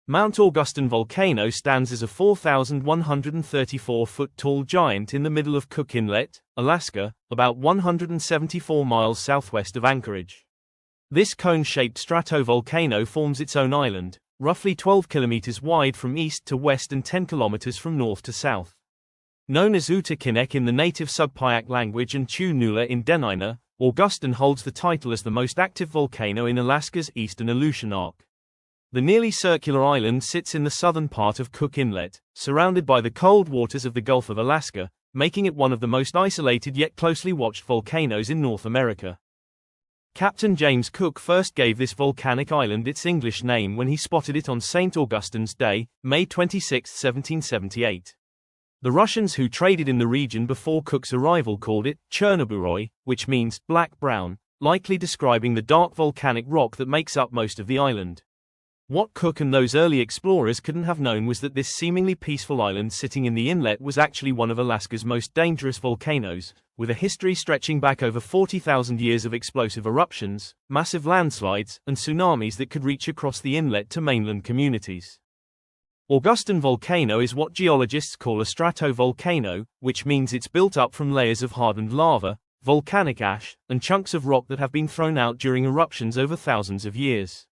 Mount Augustine Volcano stands as a 4,134-foot tall giant in the middle of Cook Inlet, Alaska, about 174 miles southwest of Anchorage. This cone-shaped stratovolcano forms its own island, roughly 12 kilometers wide from east to west and 10 kilometers from north to south. Known as Utakinek in the native Sugpiaq language and Chu-Nula in Dena'ina, Augustine holds the title as the most active volcano in Alaska's eastern Aleutian arc. The nearly circular island sits in the southern part of Cook Inlet, surrounded by the cold waters of the Gulf of Alaska, making it one of the most isolated yet closely watched volcanoes in North America. Captain James Cook first gave this volcanic island its English name when he spotted it on St. Augustine's Day, May 26, 1778. The Russians who traded in the region before Cook's arrival called it Chernobyroy, which means black-brown, likely describing the dark volcanic rock that makes up most of the island. What Cook and those early explorers couldn't have known was that this seemingly peaceful island sitting in the inlet was actually one of Alaska's most dangerous volcanoes, with a history stretching back over 40,000 years of explosive eruptions, massive landslides, and tsunamis that could reach across the inlet to mainland communities. Augustine Volcano is what geologists call a stratovolcano, which means it's built up from layers of hardened lava, volcanic ash, and chunks of rock that have been thrown out during eruptions over thousands of years.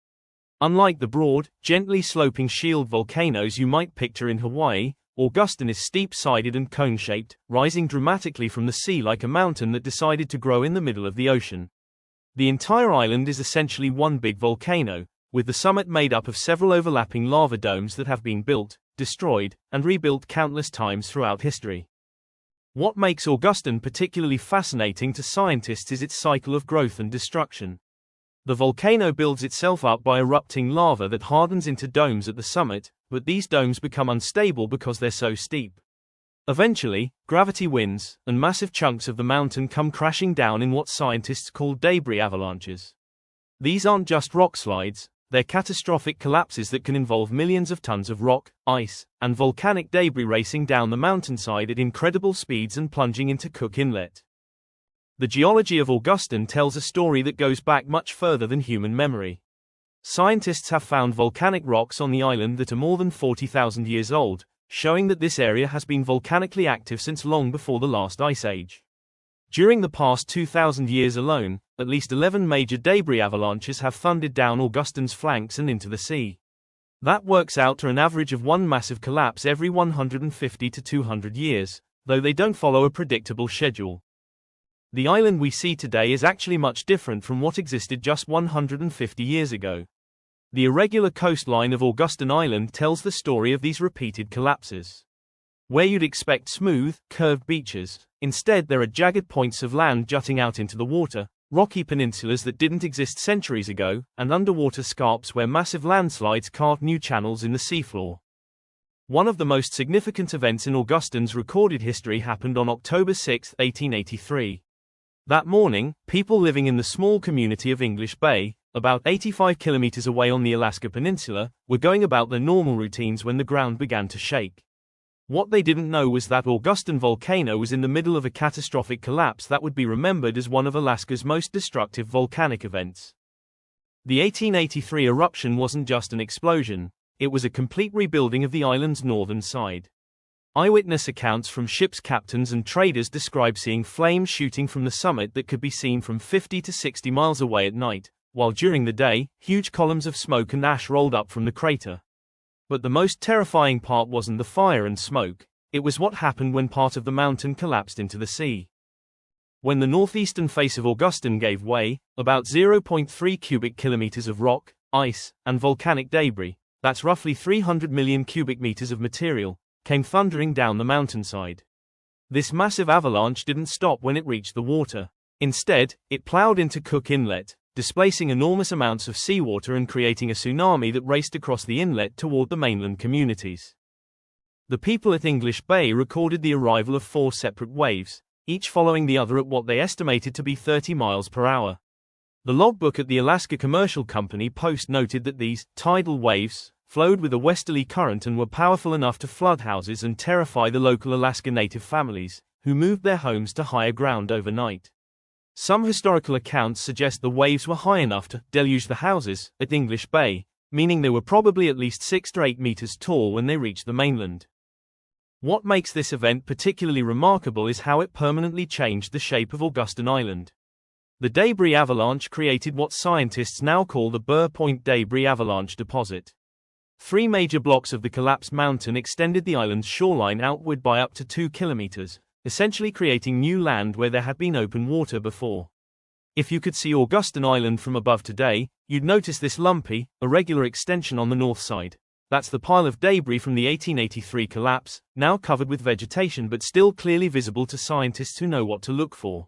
Unlike the broad, gently sloping shield volcanoes you might picture in Hawaii, Augustine is steep-sided and cone-shaped, rising dramatically from the sea like a mountain that decided to grow in the middle of the ocean. The entire island is essentially one big volcano, with the summit made up of several overlapping lava domes that have been built, destroyed, and rebuilt countless times throughout history. What makes Augustine particularly fascinating to scientists is its cycle of growth and destruction. The volcano builds itself up by erupting lava that hardens into domes at the summit, but these domes become unstable because they're so steep. Eventually, gravity wins, and massive chunks of the mountain come crashing down in what scientists call debris avalanches. These aren't just rock slides, they're catastrophic collapses that can involve millions of tons of rock, ice, and volcanic debris racing down the mountainside at incredible speeds and plunging into Cook Inlet. The geology of Augustine tells a story that goes back much further than human memory. Scientists have found volcanic rocks on the island that are more than 40,000 years old, showing that this area has been volcanically active since long before the last ice age. During the past 2,000 years alone, at least 11 major debris avalanches have thundered down Augustine's flanks and into the sea. That works out to an average of one massive collapse every 150 to 200 years, though they don't follow a predictable schedule. The island we see today is actually much different from what existed just 150 years ago. The irregular coastline of Augustine Island tells the story of these repeated collapses. Where you'd expect smooth, curved beaches, instead there are jagged points of land jutting out into the water, rocky peninsulas that didn't exist centuries ago, and underwater scarps where massive landslides carved new channels in the seafloor. One of the most significant events in Augustine's recorded history happened on October 6, 1883. That morning, people living in the small community of English Bay, about 85 kilometers away on the Alaska Peninsula, were going about their normal routines when the ground began to shake. What they didn't know was that Augustine Volcano was in the middle of a catastrophic collapse that would be remembered as one of Alaska's most destructive volcanic events. The 1883 eruption wasn't just an explosion, it was a complete rebuilding of the island's northern side. Eyewitness accounts from ship's captains and traders describe seeing flames shooting from the summit that could be seen from 50 to 60 miles away at night, while during the day, huge columns of smoke and ash rolled up from the crater. But the most terrifying part wasn't the fire and smoke, it was what happened when part of the mountain collapsed into the sea. When the northeastern face of Augustine gave way, about 0.3 cubic kilometers of rock, ice, and volcanic debris, that's roughly 300 million cubic meters of material, came thundering down the mountainside. This massive avalanche didn't stop when it reached the water. Instead, it plowed into Cook Inlet, displacing enormous amounts of seawater and creating a tsunami that raced across the inlet toward the mainland communities. The people at English Bay recorded the arrival of 4 separate waves, each following the other at what they estimated to be 30 miles per hour. The logbook at the Alaska Commercial Company Post noted that these tidal waves flowed with a westerly current and were powerful enough to flood houses and terrify the local Alaska Native families, who moved their homes to higher ground overnight. Some historical accounts suggest the waves were high enough to deluge the houses at English Bay, meaning they were probably at least 6 to 8 meters tall when they reached the mainland. What makes this event particularly remarkable is how it permanently changed the shape of Augustine Island. The debris avalanche created what scientists now call the Burr Point Debris Avalanche Deposit. 3 major blocks of the collapsed mountain extended the island's shoreline outward by up to 2 kilometers, essentially creating new land where there had been open water before. If you could see Augustine Island from above today, you'd notice this lumpy, irregular extension on the north side. That's the pile of debris from the 1883 collapse, now covered with vegetation but still clearly visible to scientists who know what to look for.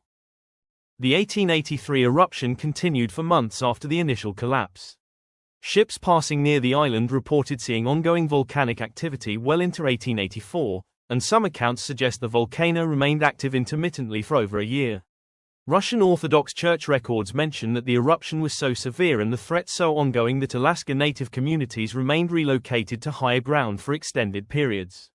The 1883 eruption continued for months after the initial collapse. Ships passing near the island reported seeing ongoing volcanic activity well into 1884, and some accounts suggest the volcano remained active intermittently for over a year. Russian Orthodox Church records mention that the eruption was so severe and the threat so ongoing that Alaska Native communities remained relocated to higher ground for extended periods.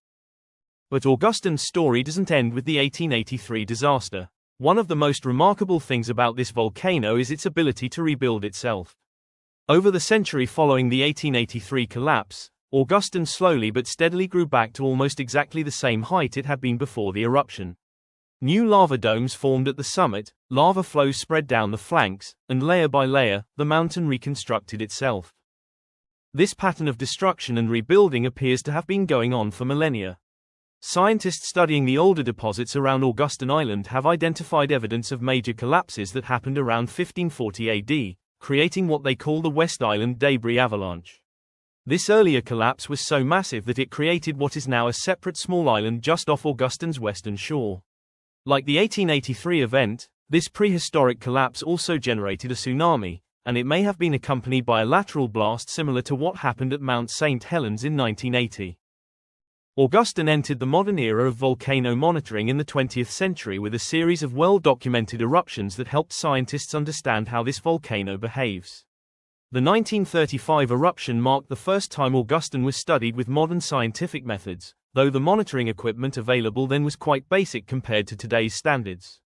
But Augustine's story doesn't end with the 1883 disaster. One of the most remarkable things about this volcano is its ability to rebuild itself. Over the century following the 1883 collapse, Augustine slowly but steadily grew back to almost exactly the same height it had been before the eruption. New lava domes formed at the summit, lava flows spread down the flanks, and layer by layer, the mountain reconstructed itself. This pattern of destruction and rebuilding appears to have been going on for millennia. Scientists studying the older deposits around Augustine Island have identified evidence of major collapses that happened around 1540 AD, creating what they call the West Island Debris Avalanche. This earlier collapse was so massive that it created what is now a separate small island just off Augustine's western shore. Like the 1883 event, this prehistoric collapse also generated a tsunami, and it may have been accompanied by a lateral blast similar to what happened at Mount St. Helens in 1980. Augustine entered the modern era of volcano monitoring in the 20th century with a series of well-documented eruptions that helped scientists understand how this volcano behaves. The 1935 eruption marked the first time Augustine was studied with modern scientific methods, though the monitoring equipment available then was quite basic compared to today's standards.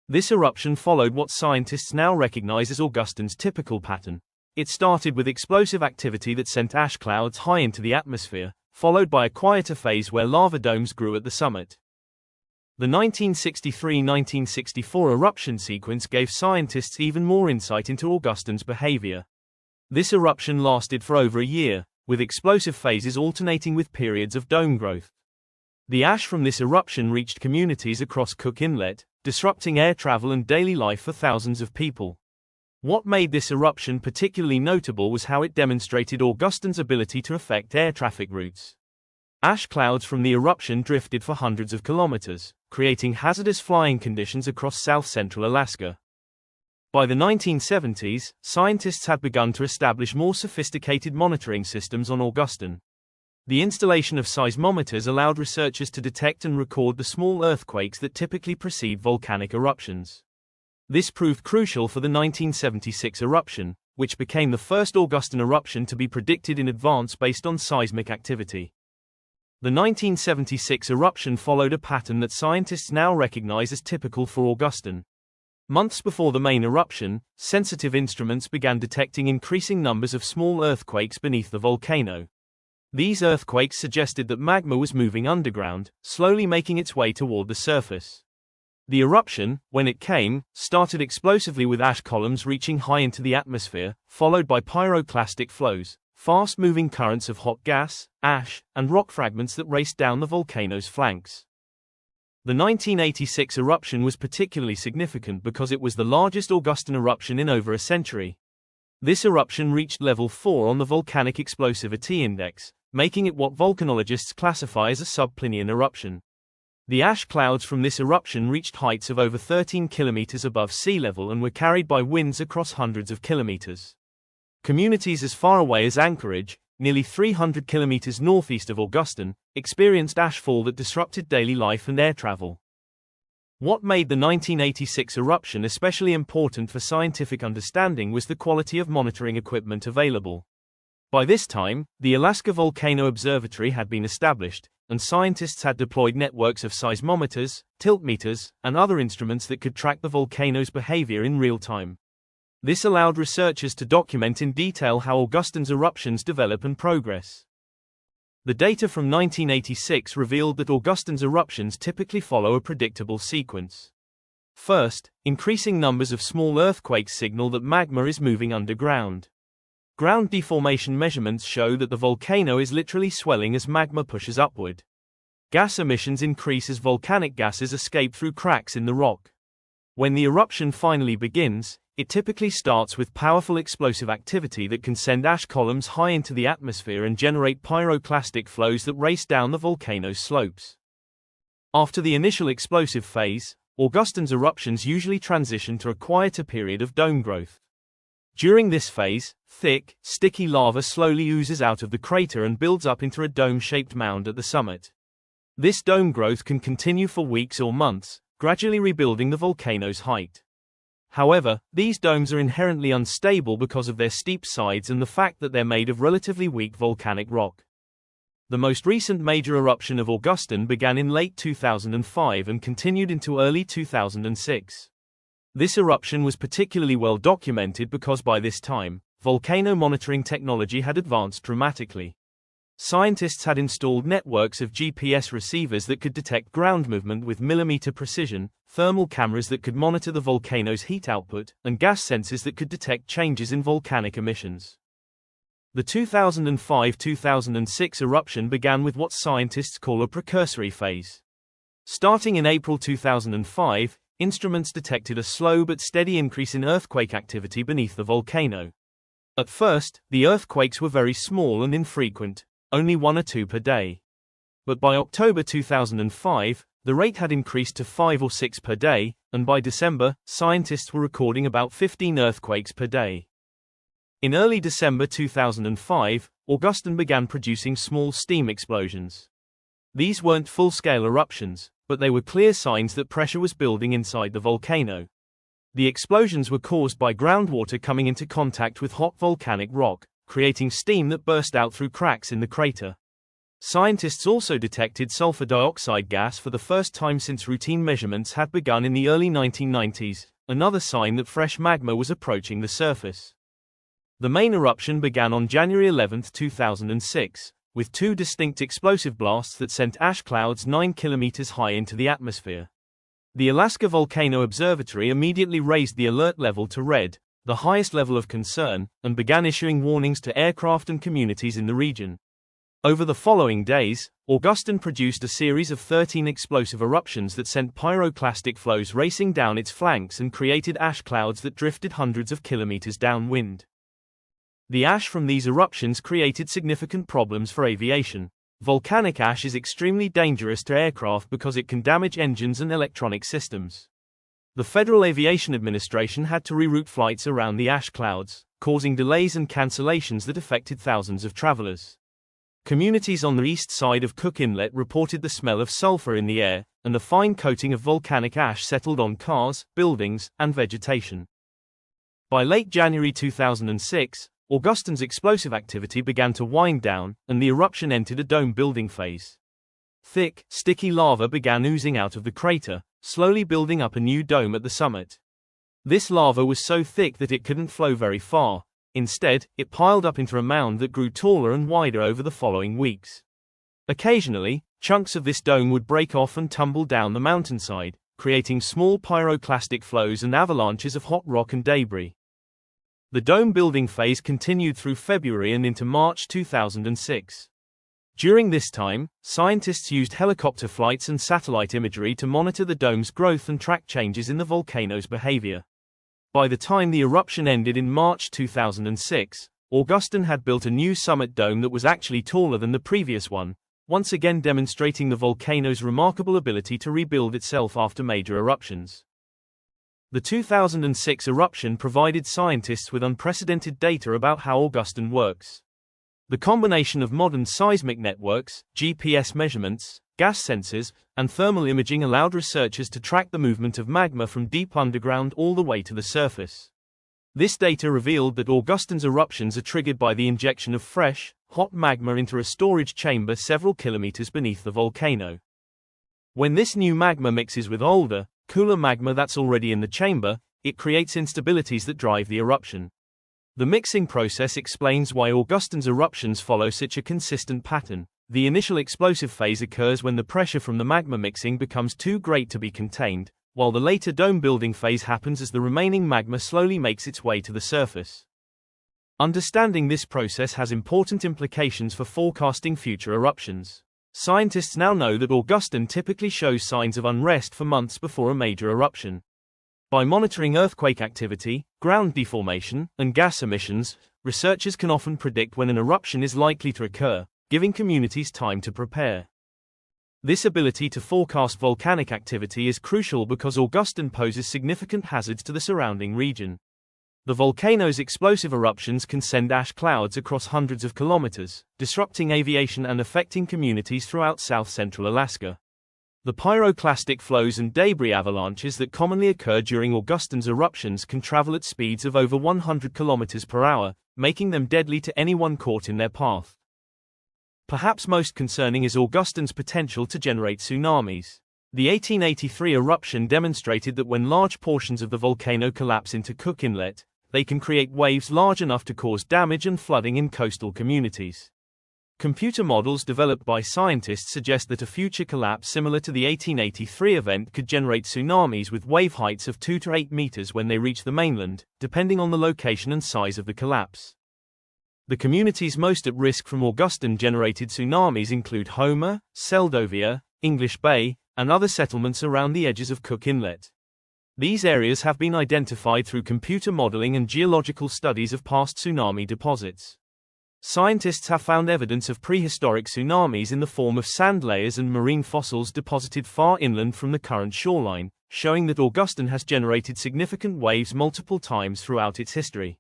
This eruption followed what scientists now recognize as Augustine's typical pattern. It started with explosive activity that sent ash clouds high into the atmosphere, followed by a quieter phase where lava domes grew at the summit. The 1963-1964 eruption sequence gave scientists even more insight into Augustine's behavior. This eruption lasted for over a year, with explosive phases alternating with periods of dome growth. The ash from this eruption reached communities across Cook Inlet, disrupting air travel and daily life for thousands of people. What made this eruption particularly notable was how it demonstrated Augustine's ability to affect air traffic routes. Ash clouds from the eruption drifted for hundreds of kilometers, creating hazardous flying conditions across south-central Alaska. By the 1970s, scientists had begun to establish more sophisticated monitoring systems on Augustine. The installation of seismometers allowed researchers to detect and record the small earthquakes that typically precede volcanic eruptions. This proved crucial for the 1976 eruption, which became the first Augustine eruption to be predicted in advance based on seismic activity. The 1976 eruption followed a pattern that scientists now recognize as typical for Augustine. Months before the main eruption, sensitive instruments began detecting increasing numbers of small earthquakes beneath the volcano. These earthquakes suggested that magma was moving underground, slowly making its way toward the surface. The eruption, when it came, started explosively with ash columns reaching high into the atmosphere, followed by pyroclastic flows, fast-moving currents of hot gas, ash, and rock fragments that raced down the volcano's flanks. The 1986 eruption was particularly significant because it was the largest Augustine eruption in over a century. This eruption reached level 4 on the Volcanic Explosivity Index, making it what volcanologists classify as a subplinian eruption. The ash clouds from this eruption reached heights of over 13 kilometers above sea level and were carried by winds across hundreds of kilometers. Communities as far away as Anchorage, nearly 300 kilometers northeast of Augustine, experienced ashfall that disrupted daily life and air travel. What made the 1986 eruption especially important for scientific understanding was the quality of monitoring equipment available. By this time, the Alaska Volcano Observatory had been established, and scientists had deployed networks of seismometers, tiltmeters, and other instruments that could track the volcano's behavior in real time. This allowed researchers to document in detail how Augustine's eruptions develop and progress. The data from 1986 revealed that Augustine's eruptions typically follow a predictable sequence. First, increasing numbers of small earthquakes signal that magma is moving underground. Ground deformation measurements show that the volcano is literally swelling as magma pushes upward. Gas emissions increase as volcanic gases escape through cracks in the rock. When the eruption finally begins, it typically starts with powerful explosive activity that can send ash columns high into the atmosphere and generate pyroclastic flows that race down the volcano's slopes. After the initial explosive phase, Augustine's eruptions usually transition to a quieter period of dome growth. During this phase, thick, sticky lava slowly oozes out of the crater and builds up into a dome-shaped mound at the summit. This dome growth can continue for weeks or months, gradually rebuilding the volcano's height. However, these domes are inherently unstable because of their steep sides and the fact that they're made of relatively weak volcanic rock. The most recent major eruption of Augustine began in late 2005 and continued into early 2006. This eruption was particularly well documented because by this time, volcano monitoring technology had advanced dramatically. Scientists had installed networks of GPS receivers that could detect ground movement with millimeter precision, thermal cameras that could monitor the volcano's heat output, and gas sensors that could detect changes in volcanic emissions. The 2005-2006 eruption began with what scientists call a precursory phase. Starting in April 2005, instruments detected a slow but steady increase in earthquake activity beneath the volcano. At first, the earthquakes were very small and infrequent, only 1 or 2 per day. But by October 2005, the rate had increased to 5 or 6 per day, and by December, scientists were recording about 15 earthquakes per day. In early December 2005, Augustine began producing small steam explosions. These weren't full-scale eruptions, but they were clear signs that pressure was building inside the volcano. The explosions were caused by groundwater coming into contact with hot volcanic rock, creating steam that burst out through cracks in the crater. Scientists also detected sulfur dioxide gas for the first time since routine measurements had begun in the early 1990s, another sign that fresh magma was approaching the surface. The main eruption began on January 11, 2006, with 2 distinct explosive blasts that sent ash clouds 9 kilometers high into the atmosphere. The Alaska Volcano Observatory immediately raised the alert level to red, the highest level of concern, and began issuing warnings to aircraft and communities in the region. Over the following days, Augustine produced a series of 13 explosive eruptions that sent pyroclastic flows racing down its flanks and created ash clouds that drifted hundreds of kilometers downwind. The ash from these eruptions created significant problems for aviation. Volcanic ash is extremely dangerous to aircraft because it can damage engines and electronic systems. The Federal Aviation Administration had to reroute flights around the ash clouds, causing delays and cancellations that affected thousands of travelers. Communities on the east side of Cook Inlet reported the smell of sulfur in the air, and a fine coating of volcanic ash settled on cars, buildings, and vegetation. By late January 2006, Augustine's explosive activity began to wind down, and the eruption entered a dome-building phase. Thick, sticky lava began oozing out of the crater, slowly building up a new dome at the summit. This lava was so thick that it couldn't flow very far. Instead, it piled up into a mound that grew taller and wider over the following weeks. Occasionally, chunks of this dome would break off and tumble down the mountainside, creating small pyroclastic flows and avalanches of hot rock and debris. The dome-building phase continued through February and into March 2006. During this time, scientists used helicopter flights and satellite imagery to monitor the dome's growth and track changes in the volcano's behavior. By the time the eruption ended in March 2006, Augustine had built a new summit dome that was actually taller than the previous one, once again demonstrating the volcano's remarkable ability to rebuild itself after major eruptions. The 2006 eruption provided scientists with unprecedented data about how Augustine works. The combination of modern seismic networks, GPS measurements, gas sensors, and thermal imaging allowed researchers to track the movement of magma from deep underground all the way to the surface. This data revealed that Augustine's eruptions are triggered by the injection of fresh, hot magma into a storage chamber several kilometers beneath the volcano. When this new magma mixes with older, cooler magma that's already in the chamber, it creates instabilities that drive the eruption. The mixing process explains why Augustine's eruptions follow such a consistent pattern. The initial explosive phase occurs when the pressure from the magma mixing becomes too great to be contained, while the later dome-building phase happens as the remaining magma slowly makes its way to the surface. Understanding this process has important implications for forecasting future eruptions. Scientists now know that Augustine typically shows signs of unrest for months before a major eruption. By monitoring earthquake activity, ground deformation, and gas emissions, researchers can often predict when an eruption is likely to occur, giving communities time to prepare. This ability to forecast volcanic activity is crucial because Augustine poses significant hazards to the surrounding region. The volcano's explosive eruptions can send ash clouds across hundreds of kilometers, disrupting aviation and affecting communities throughout south-central Alaska. The pyroclastic flows and debris avalanches that commonly occur during Augustine's eruptions can travel at speeds of over 100 kilometers per hour, making them deadly to anyone caught in their path. Perhaps most concerning is Augustine's potential to generate tsunamis. The 1883 eruption demonstrated that when large portions of the volcano collapse into Cook Inlet, they can create waves large enough to cause damage and flooding in coastal communities. Computer models developed by scientists suggest that a future collapse similar to the 1883 event could generate tsunamis with wave heights of 2 to 8 meters when they reach the mainland, depending on the location and size of the collapse. The communities most at risk from Augustine-generated tsunamis include Homer, Seldovia, English Bay, and other settlements around the edges of Cook Inlet. These areas have been identified through computer modeling and geological studies of past tsunami deposits. Scientists have found evidence of prehistoric tsunamis in the form of sand layers and marine fossils deposited far inland from the current shoreline, showing that Augustine has generated significant waves multiple times throughout its history.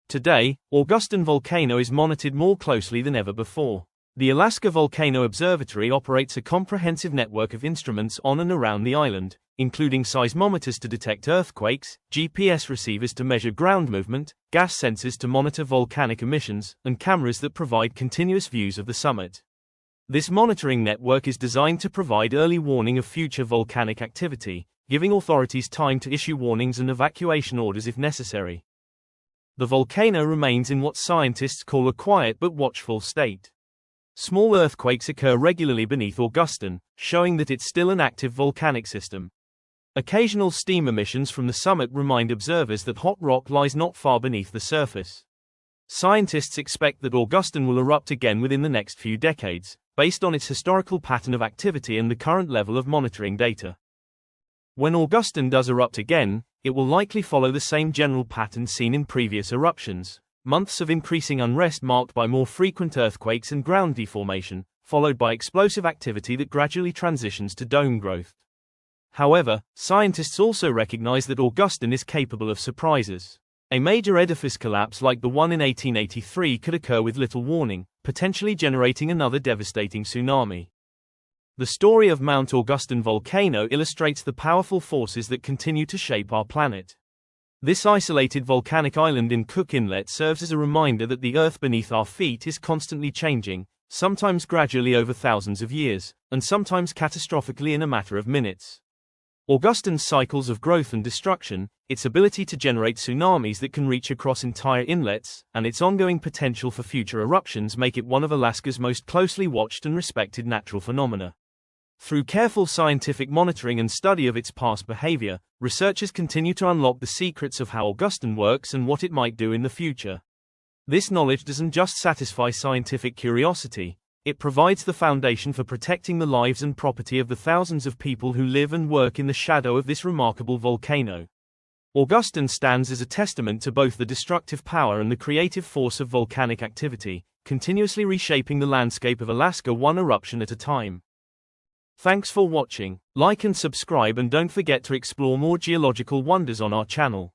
Today, Augustine Volcano is monitored more closely than ever before. The Alaska Volcano Observatory operates a comprehensive network of instruments on and around the island, including seismometers to detect earthquakes, GPS receivers to measure ground movement, gas sensors to monitor volcanic emissions, and cameras that provide continuous views of the summit. This monitoring network is designed to provide early warning of future volcanic activity, giving authorities time to issue warnings and evacuation orders if necessary. The volcano remains in what scientists call a quiet but watchful state. Small earthquakes occur regularly beneath Augustine, showing that it's still an active volcanic system. Occasional steam emissions from the summit remind observers that hot rock lies not far beneath the surface. Scientists expect that Augustine will erupt again within the next few decades, based on its historical pattern of activity and the current level of monitoring data. When Augustine does erupt again, it will likely follow the same general pattern seen in previous eruptions: months of increasing unrest marked by more frequent earthquakes and ground deformation, followed by explosive activity that gradually transitions to dome growth. However, scientists also recognize that Augustine is capable of surprises. A major edifice collapse like the one in 1883 could occur with little warning, potentially generating another devastating tsunami. The story of Mount Augustine Volcano illustrates the powerful forces that continue to shape our planet. This isolated volcanic island in Cook Inlet serves as a reminder that the Earth beneath our feet is constantly changing, sometimes gradually over thousands of years, and sometimes catastrophically in a matter of minutes. Augustine's cycles of growth and destruction, its ability to generate tsunamis that can reach across entire inlets, and its ongoing potential for future eruptions make it one of Alaska's most closely watched and respected natural phenomena. Through careful scientific monitoring and study of its past behavior, researchers continue to unlock the secrets of how Augustine works and what it might do in the future. This knowledge doesn't just satisfy scientific curiosity, it provides the foundation for protecting the lives and property of the thousands of people who live and work in the shadow of this remarkable volcano. Augustine stands as a testament to both the destructive power and the creative force of volcanic activity, continuously reshaping the landscape of Alaska one eruption at a time. Thanks for watching. Like and subscribe, and don't forget to explore more geological wonders on our channel.